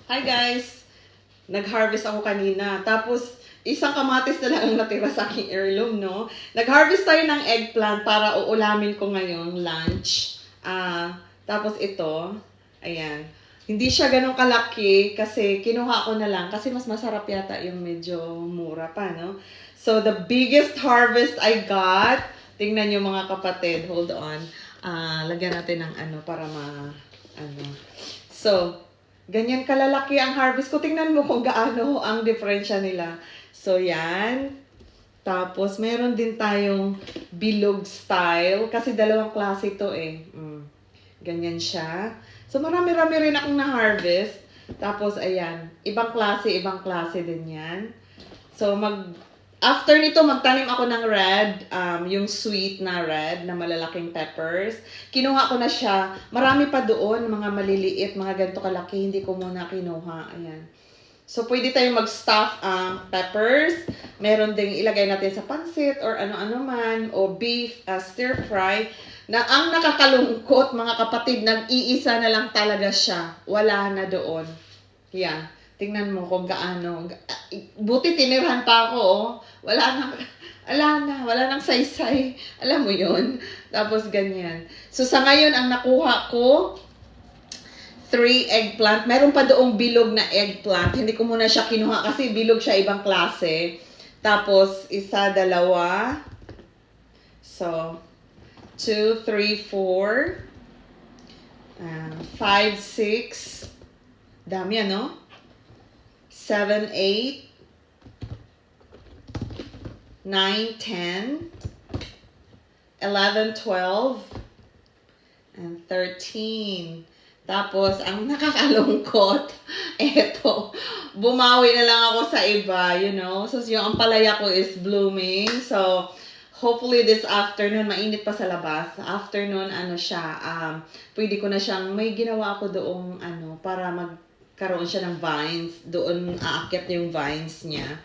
Hi guys! Nag-harvest ako kanina. Tapos, isang kamatis na lang ang natira sa aking heirloom, no? Nag-harvest tayo ng eggplant para uulamin ko ngayong lunch. Tapos ito, ayan. Hindi siya ganun kalaki kasi kinuha ko na lang kasi mas masarap yata yung medyo mura pa, no? So, the biggest harvest I got, tingnan nyo mga kapatid, hold on. Lagyan natin ng para So, ganyan kalalaki ang harvest ko. Tingnan mo kung gaano ang diferensya nila. So, yan. Tapos, meron din tayong bilog style. Kasi dalawang klase ito eh. Ganyan siya. So, marami-rami rin akong na-harvest. Tapos, ayan. Ibang klase din yan. So, after nito, magtanim ako ng red, yung sweet na red, na malalaking peppers. Kinuha ko na siya. Marami pa doon, mga maliliit, mga ganito kalaki. Hindi ko muna kinuha. Ayan. So, pwede tayong mag-stuff peppers. Meron ding ilagay natin sa pansit or ano-ano man. O beef, stir fry. Na ang nakakalungkot, mga kapatid, nag-iisa na lang talaga siya. Wala na doon. Yan. Tingnan mo kung gaano. Buti tinirhan pa ako, oh. Wala nang saysay. Alam mo yun? Tapos ganyan. So sa ngayon, ang nakuha ko, 3 eggplant. Meron pa doong bilog na eggplant. Hindi ko muna siya kinuha kasi bilog siya ibang klase. Tapos, isa, dalawa. So, 2, 3, 4. 5, 6. Dami ano? 7, 8, 9, 10, 11, 12, and 13. Tapos, ang nakakalungkot, eto, bumawi na lang ako sa iba, you know. So, yung ampalaya ko is blooming. So, hopefully this afternoon, mainit pa sa labas. Afternoon, pwede ko na siyang, may ginawa ako doong, para magkaroon siya ng vines. Doon aakyat yung vines niya.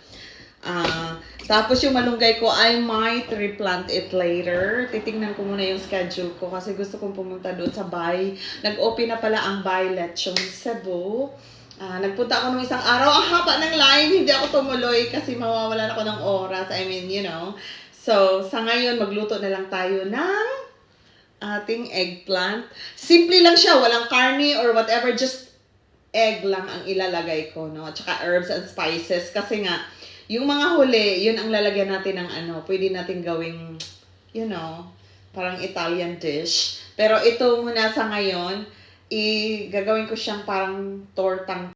Tapos yung malunggay ko, I might replant it later. Titingnan ko muna yung schedule ko kasi gusto kong pumunta doon sa Bay. Nag-open na pala ang Bay Lechong Cebu. Nagpunta ako nung isang araw. Ang haba ng line, hindi ako tumuloy kasi mawawalan ako ng oras. I mean, you know. So, sa ngayon, magluto na lang tayo ng ating eggplant. Simple lang siya, walang karne or whatever, just egg lang ang ilalagay ko, no? At saka herbs and spices kasi nga, yung mga huli, yun ang lalagyan natin ng pwede natin gawing, you know, parang Italian dish. Pero ito muna sa ngayon, gagawin ko siyang parang tortang